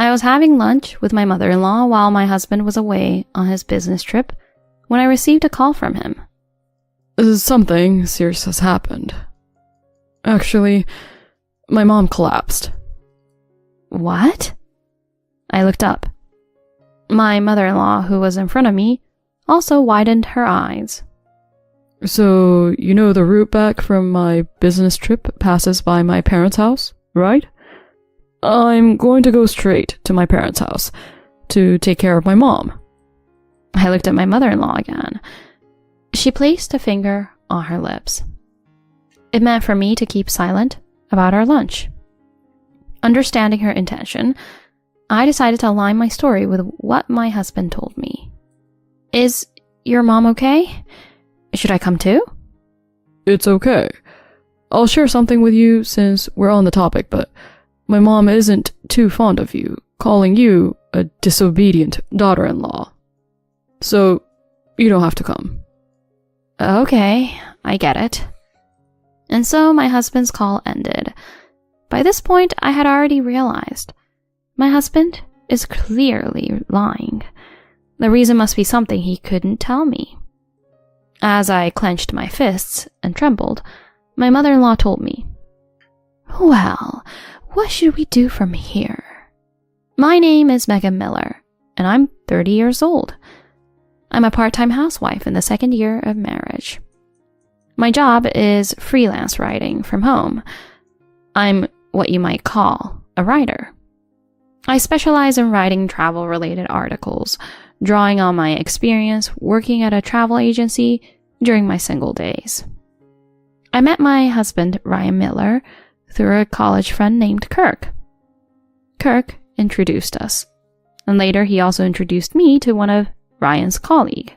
I was having lunch with my mother-in-law while my husband was away on his business trip when I received a call from him. Something serious has happened. Actually, my mom collapsed. What? I looked up. My mother-in-law, who was in front of me, also widened her eyes. So, you know the route back from my business trip passes by my parents' house, right? I'm going to go straight to my parents' house to take care of my mom. I looked at my mother-in-law again. She placed a finger on her lips. It meant for me to keep silent about our lunch. Understanding her intention, I decided to align my story with what my husband told me. Is your mom okay? Should I come too? It's okay. I'll share something with you since we're on the topic, but my mom isn't too fond of you, calling you a disobedient daughter-in-law. So, you don't have to come. Okay, I get it. And so my husband's call ended. By this point, I had already realized my husband is clearly lying. The reason must be something he couldn't tell me. As I clenched my fists and trembled, my mother-in-law told me, "Well, what should we do from here? My name is Megan Miller, and I'm 30 years old. I'm a part-time housewife in the second year of marriage. My job is freelance writing from home. I'm what you might call a writer. I specialize in writing travel-related articles, drawing on my experience working at a travel agency during my single days. I met my husband, Ryan Miller, through a college friend named Kirk. Kirk introduced us, and later he also introduced me to one of Ryan's colleagues.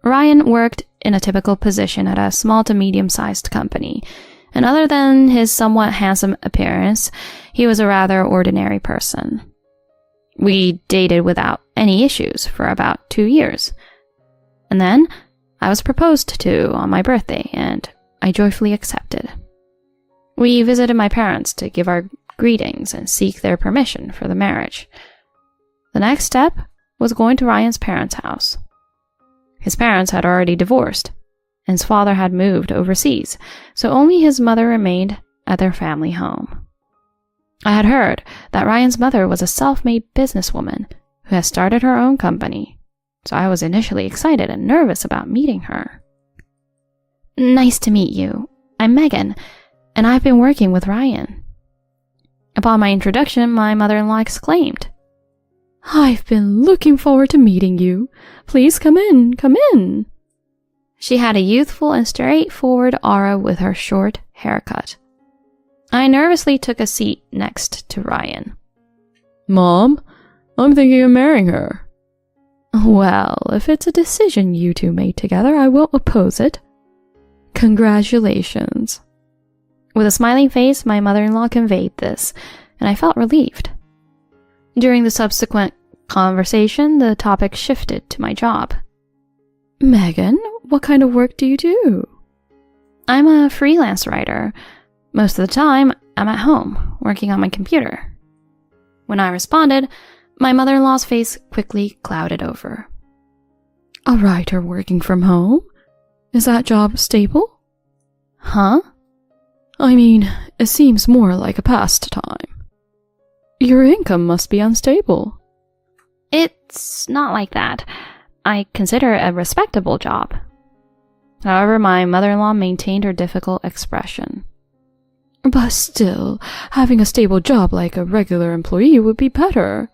Ryan worked in a typical position at a small to medium-sized company, and other than his somewhat handsome appearance, he was a rather ordinary person. We dated without any issues for about 2 years. And then I was proposed to on my birthday, and I joyfully accepted. We visited my parents to give our greetings and seek their permission for the marriage. The next step was going to Ryan's parents' house. His parents had already divorced, and his father had moved overseas, so only his mother remained at their family home. I had heard that Ryan's mother was a self-made businesswoman who had started her own company, so I was initially excited and nervous about meeting her. "Nice to meet you. I'm Megan, and I've been working with Ryan." Upon my introduction, my mother-in-law exclaimed, "I've been looking forward to meeting you. Please come in, come in." She had a youthful and straightforward aura with her short haircut. I nervously took a seat next to Ryan. "Mom, I'm thinking of marrying her." "Well, if it's a decision you two made together, I won't oppose it. Congratulations." With a smiling face, my mother-in-law conveyed this, and I felt relieved. During the subsequent conversation, the topic shifted to my job. "Megan, what kind of work do you do?" "I'm a freelance writer. Most of the time, I'm at home, working on my computer." When I responded, my mother-in-law's face quickly clouded over. "A writer working from home? Is that job stable?" "Huh?" "I mean, it seems more like a pastime. Your income must be unstable." "It's not like that. I consider it a respectable job." However, my mother-in-law maintained her difficult expression. "But still, having a stable job like a regular employee would be better."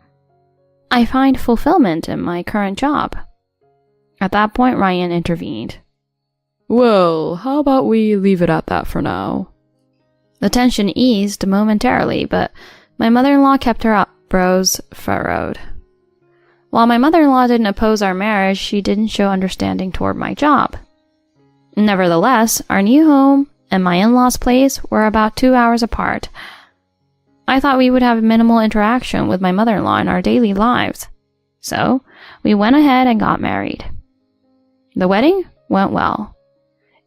"I find fulfillment in my current job." At that point, Ryan intervened. "Well, how about we leave it at that for now?" The tension eased momentarily, but my mother-in-law kept her brows furrowed. While my mother-in-law didn't oppose our marriage, she didn't show understanding toward my job. Nevertheless, our new home and my in-laws' place were about 2 hours apart. I thought we would have minimal interaction with my mother-in-law in our daily lives, so we went ahead and got married. The wedding went well.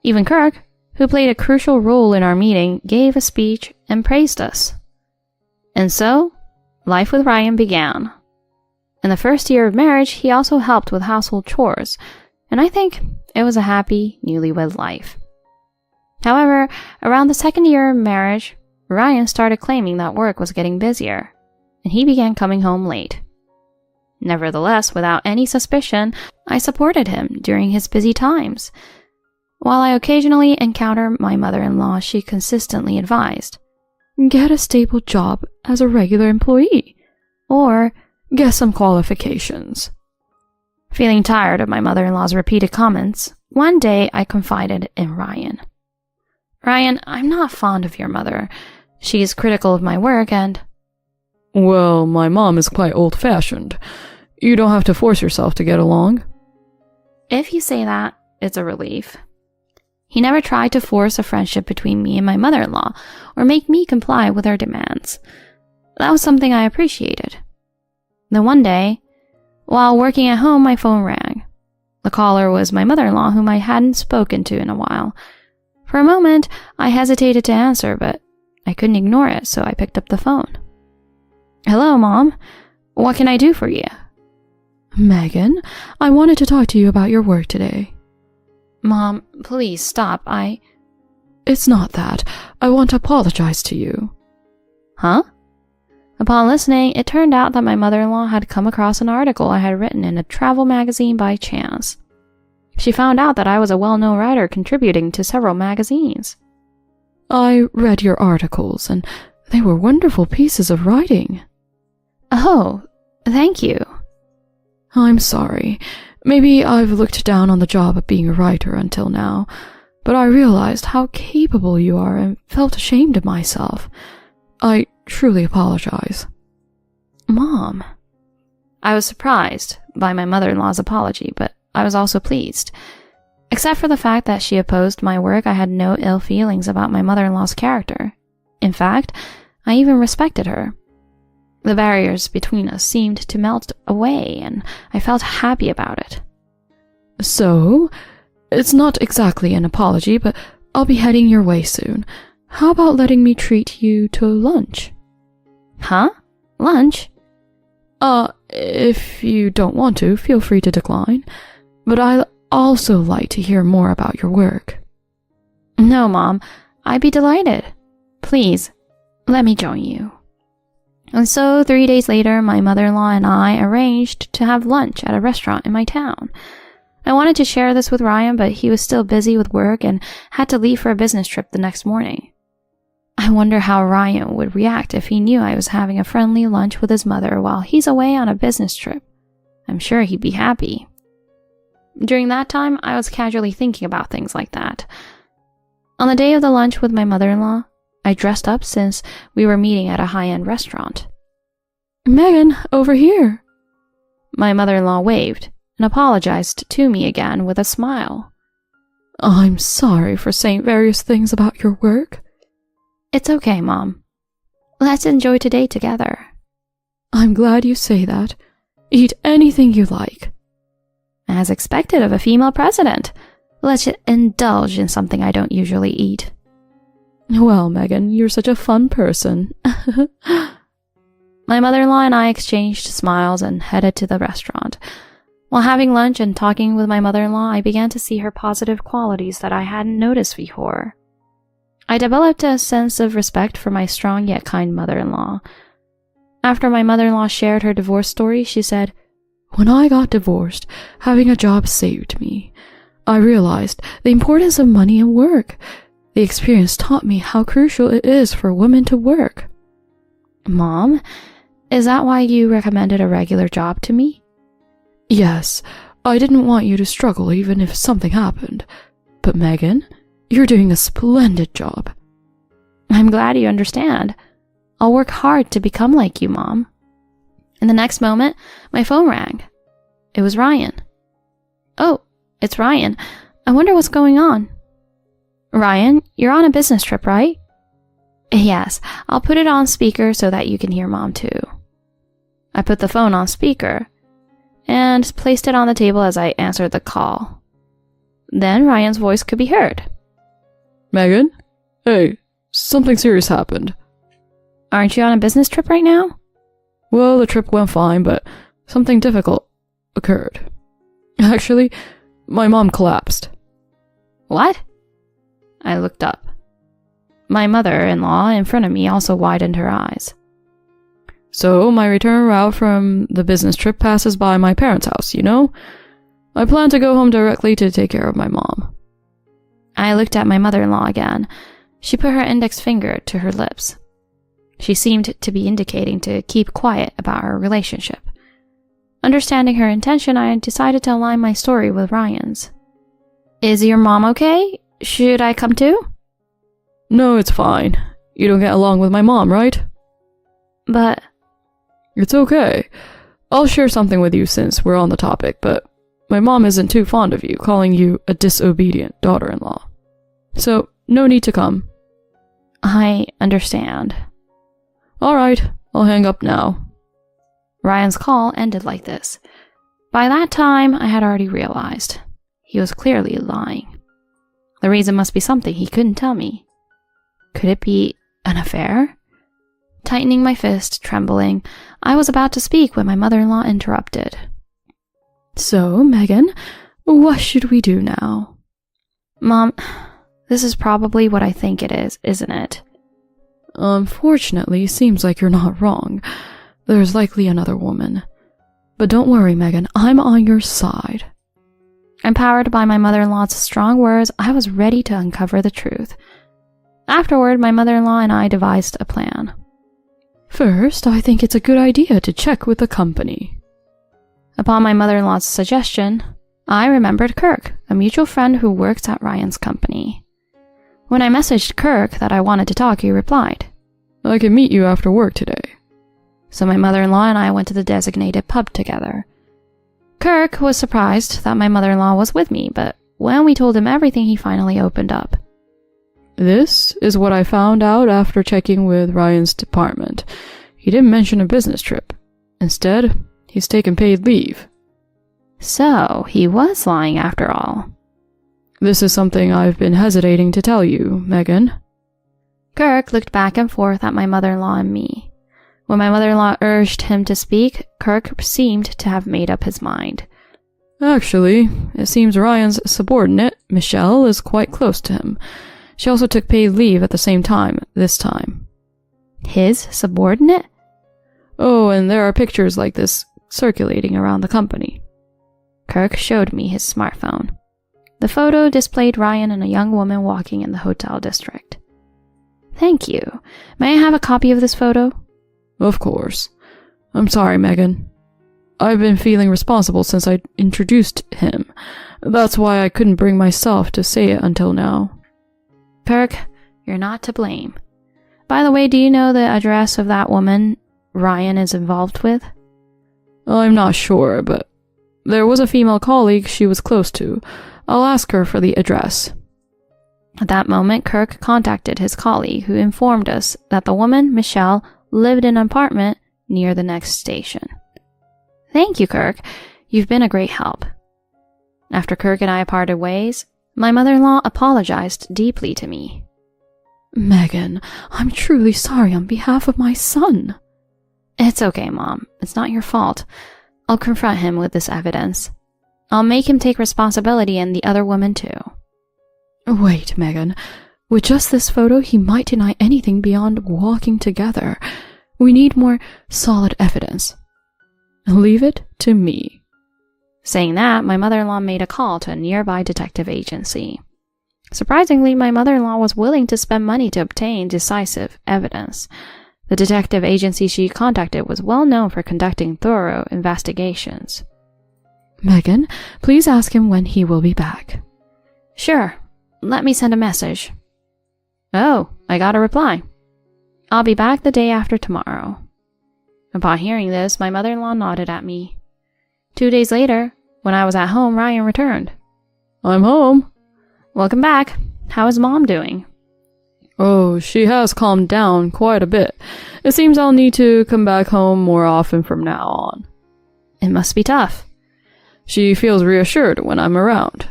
Even Kirk, who played a crucial role in our meeting, gave a speech and praised us. And so, life with Ryan began. In the first year of marriage, he also helped with household chores, and I think it was a happy, newlywed life. However, around the second year of marriage, Ryan started claiming that work was getting busier, and he began coming home late. Nevertheless, without any suspicion, I supported him during his busy times. While I occasionally encounter my mother-in-law, she consistently advised, "Get a stable job as a regular employee, or get some qualifications." Feeling tired of my mother-in-law's repeated comments, one day I confided in Ryan. "Ryan, I'm not fond of your mother. She is critical of my work and—" "Well, my mom is quite old-fashioned. You don't have to force yourself to get along." If you say that, it's a relief. He never tried to force a friendship between me and my mother-in-law or make me comply with her demands. That was something I appreciated. Then one day, while working at home, my phone rang. The caller was my mother-in-law, whom I hadn't spoken to in a while. For a moment, I hesitated to answer, but I couldn't ignore it, so I picked up the phone. "Hello, Mom. What can I do for you?" "Megan, I wanted to talk to you about your work today." "Mom, please stop. It's not that. I want to apologize to you." "Huh?" Upon listening, it turned out that my mother-in-law had come across an article I had written in a travel magazine by chance. She found out that I was a well-known writer contributing to several magazines. "I read your articles, and they were wonderful pieces of writing." "Oh, thank you." "I'm sorry. Maybe I've looked down on the job of being a writer until now, but I realized how capable you are and felt ashamed of myself. I truly apologize." "Mom." I was surprised by my mother-in-law's apology, but I was also pleased. Except for the fact that she opposed my work, I had no ill feelings about my mother-in-law's character. In fact, I even respected her. The barriers between us seemed to melt away, and I felt happy about it. "So, it's not exactly an apology, but I'll be heading your way soon. How about letting me treat you to lunch?" "Huh? Lunch?" If you don't want to, feel free to decline. But I'd also like to hear more about your work." "No, Mom. I'd be delighted. Please, let me join you." And so 3 days later, my mother-in-law and I arranged to have lunch at a restaurant in my town. I wanted to share this with Ryan, but he was still busy with work and had to leave for a business trip the next morning. I wonder how Ryan would react if he knew I was having a friendly lunch with his mother while he's away on a business trip. I'm sure he'd be happy. During that time, I was casually thinking about things like that. On the day of the lunch with my mother-in-law, I dressed up since we were meeting at a high-end restaurant. "Megan, over here." My mother-in-law waved and apologized to me again with a smile. "I'm sorry for saying various things about your work." "It's okay, Mom. Let's enjoy today together." "I'm glad you say that. Eat anything you like." "As expected of a female president. Let's indulge in something I don't usually eat." "Well, Megan, you're such a fun person." My mother-in-law and I exchanged smiles and headed to the restaurant. While having lunch and talking with my mother-in-law, I began to see her positive qualities that I hadn't noticed before. I developed a sense of respect for my strong yet kind mother-in-law. After my mother-in-law shared her divorce story, she said, "When I got divorced, having a job saved me. I realized the importance of money and work. The experience taught me how crucial it is for women to work." "Mom, is that why you recommended a regular job to me?" "Yes, I didn't want you to struggle even if something happened. But Megan, you're doing a splendid job." "I'm glad you understand. I'll work hard to become like you, Mom." In the next moment, my phone rang. It was Ryan. "Oh, it's Ryan. I wonder what's going on." "Ryan, you're on a business trip, right?" "Yes, I'll put it on speaker so that you can hear Mom too." I put the phone on speaker and placed it on the table as I answered the call. Then Ryan's voice could be heard. "Megan? Hey, something serious happened." "Aren't you on a business trip right now?" Well, the trip went fine, but something difficult occurred. Actually, my mom collapsed. What? I looked up. My mother-in-law in front of me also widened her eyes. So, my return route from the business trip passes by my parents' house, you know? I plan to go home directly to take care of my mom. I looked at my mother-in-law again. She put her index finger to her lips. She seemed to be indicating to keep quiet about our relationship. Understanding her intention, I decided to align my story with Ryan's. Is your mom okay? Should I come too? No, it's fine. You don't get along with my mom, right? But... It's okay. I'll share something with you since we're on the topic, but my mom isn't too fond of you, calling you a disobedient daughter-in-law. So, no need to come. I understand. Alright, I'll hang up now. Ryan's call ended like this. By that time, I had already realized. He was clearly lying. The reason must be something he couldn't tell me. Could it be an affair? Tightening my fist, trembling, I was about to speak when my mother-in-law interrupted. So, Megan, what should we do now? Mom, this is probably what I think it is, isn't it? Unfortunately, seems like you're not wrong. There's likely another woman. But don't worry, Megan, I'm on your side. Empowered by my mother-in-law's strong words, I was ready to uncover the truth. Afterward, my mother-in-law and I devised a plan. First, I think it's a good idea to check with the company. Upon my mother-in-law's suggestion, I remembered Kirk, a mutual friend who works at Ryan's company. When I messaged Kirk that I wanted to talk, he replied, I can meet you after work today. So my mother-in-law and I went to the designated pub together. Kirk was surprised that my mother-in-law was with me, but when we told him everything, he finally opened up. This is what I found out after checking with Ryan's department. He didn't mention a business trip. Instead, he's taken paid leave. So, he was lying after all. This is something I've been hesitating to tell you, Megan. Kirk looked back and forth at my mother-in-law and me. When my mother-in-law urged him to speak, Kirk seemed to have made up his mind. Actually, it seems Ryan's subordinate, Michelle, is quite close to him. She also took paid leave at the same time, this time. His subordinate? Oh, and there are pictures like this circulating around the company. Kirk showed me his smartphone. The photo displayed Ryan and a young woman walking in the hotel district. Thank you. May I have a copy of this photo? Of course. I'm sorry, Megan. I've been feeling responsible since I introduced him. That's why I couldn't bring myself to say it until now. Kirk, you're not to blame. By the way, do you know the address of that woman Ryan is involved with? I'm not sure, but there was a female colleague she was close to. I'll ask her for the address. At that moment, Kirk contacted his colleague, who informed us that the woman, Michelle, lived in an apartment near the next station. Thank you, Kirk. You've been a great help. After Kirk and I parted ways, my mother-in-law apologized deeply to me. Megan, I'm truly sorry on behalf of my son. It's okay, Mom. It's not your fault. I'll confront him with this evidence. I'll make him take responsibility and the other woman too. Wait, Megan. With just this photo, he might deny anything beyond walking together. We need more solid evidence. Leave it to me. Saying that, my mother-in-law made a call to a nearby detective agency. Surprisingly, my mother-in-law was willing to spend money to obtain decisive evidence. The detective agency she contacted was well known for conducting thorough investigations. Megan, please ask him when he will be back. Sure. Let me send a message. Oh, I got a reply. I'll be back the day after tomorrow. Upon hearing this, my mother-in-law nodded at me. 2 days later, when I was at home, Ryan returned. I'm home. Welcome back. How is Mom doing? Oh, she has calmed down quite a bit. It seems I'll need to come back home more often from now on. It must be tough. She feels reassured when I'm around.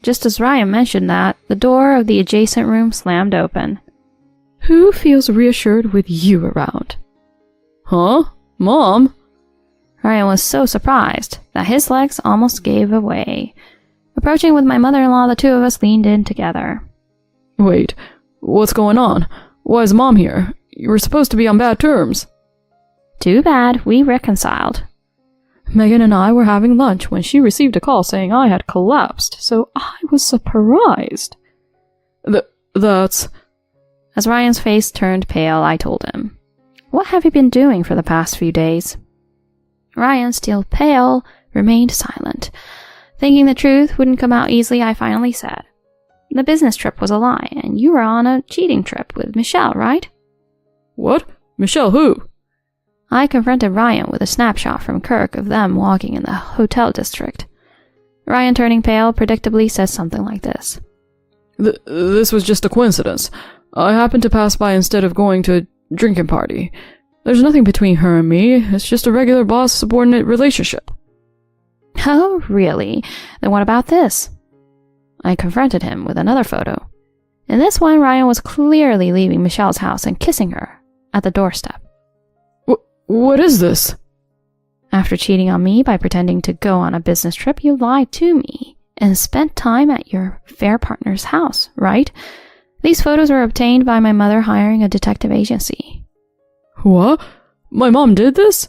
Just as Ryan mentioned that, the door of the adjacent room slammed open. Who feels reassured with you around? Huh? Mom? Ryan was so surprised that his legs almost gave away. Approaching with my mother-in-law, the two of us leaned in together. Wait, what's going on? Why is Mom here? You were supposed to be on bad terms. Too bad, we reconciled. Megan and I were having lunch when she received a call saying I had collapsed, so I was surprised. That's... As Ryan's face turned pale, I told him, "What have you been doing for the past few days?" Ryan, still pale, remained silent. Thinking the truth wouldn't come out easily, I finally said, "The business trip was a lie, and you were on a cheating trip with Michelle, right?" What? Michelle who? I confronted Ryan with a snapshot from Kirk of them walking in the hotel district. Ryan, turning pale, predictably says something like this. This was just a coincidence. I happened to pass by instead of going to a drinking party. There's nothing between her and me. It's just a regular boss-subordinate relationship. Oh, really? Then what about this? I confronted him with another photo. In this one, Ryan was clearly leaving Michelle's house and kissing her at the doorstep. What is this? After cheating on me by pretending to go on a business trip, you lied to me and spent time at your fair partner's house, right? These photos were obtained by my mother hiring a detective agency. What? My mom did this?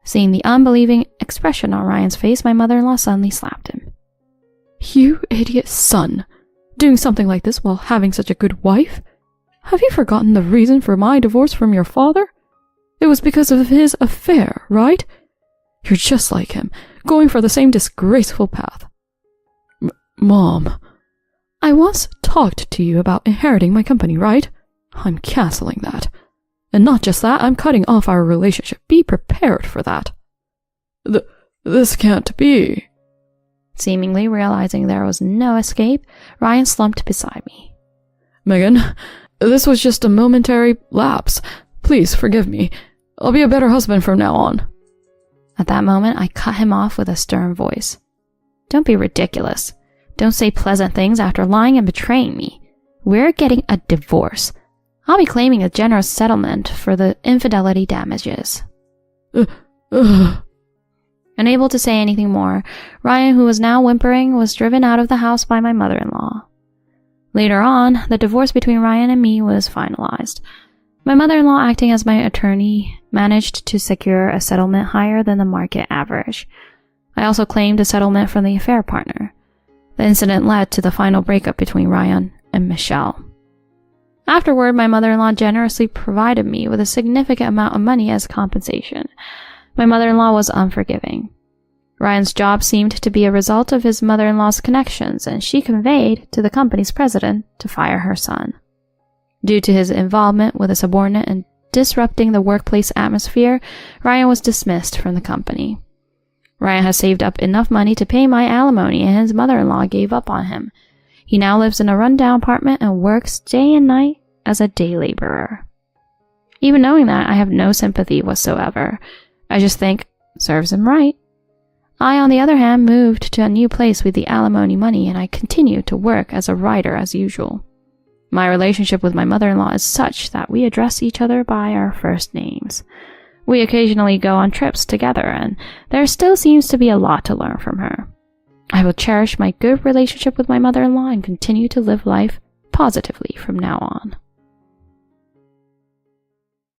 Seeing the unbelieving expression on Ryan's face, my mother-in-law suddenly slapped him. You idiot son. Doing something like this while having such a good wife? Have you forgotten the reason for my divorce from your father? It was because of his affair, right? You're just like him, going for the same disgraceful path. Mom, I once talked to you about inheriting my company, right? I'm canceling that. And not just that, I'm cutting off our relationship. Be prepared for that. This can't be. Seemingly realizing there was no escape, Ryan slumped beside me. Megan, this was just a momentary lapse. Please forgive me. I'll be a better husband from now on. At that moment, I cut him off with a stern voice. Don't be ridiculous. Don't say pleasant things after lying and betraying me. We're getting a divorce. I'll be claiming a generous settlement for the infidelity damages. Unable to say anything more, Ryan, who was now whimpering, was driven out of the house by my mother-in-law. Later on, the divorce between Ryan and me was finalized. My mother-in-law, acting as my attorney, managed to secure a settlement higher than the market average. I also claimed a settlement from the affair partner. The incident led to the final breakup between Ryan and Michelle. Afterward, my mother-in-law generously provided me with a significant amount of money as compensation. My mother-in-law was unforgiving. Ryan's job seemed to be a result of his mother-in-law's connections, and she conveyed to the company's president to fire her son. Due to his involvement with a subordinate and disrupting the workplace atmosphere, Ryan was dismissed from the company. Ryan has saved up enough money to pay my alimony, and his mother-in-law gave up on him. He now lives in a rundown apartment and works day and night as a day laborer. Even knowing that, I have no sympathy whatsoever. I just think, serves him right. I, on the other hand, moved to a new place with the alimony money, and I continue to work as a writer as usual. My relationship with my mother-in-law is such that we address each other by our first names. We occasionally go on trips together, and there still seems to be a lot to learn from her. I will cherish my good relationship with my mother-in-law and continue to live life positively from now on.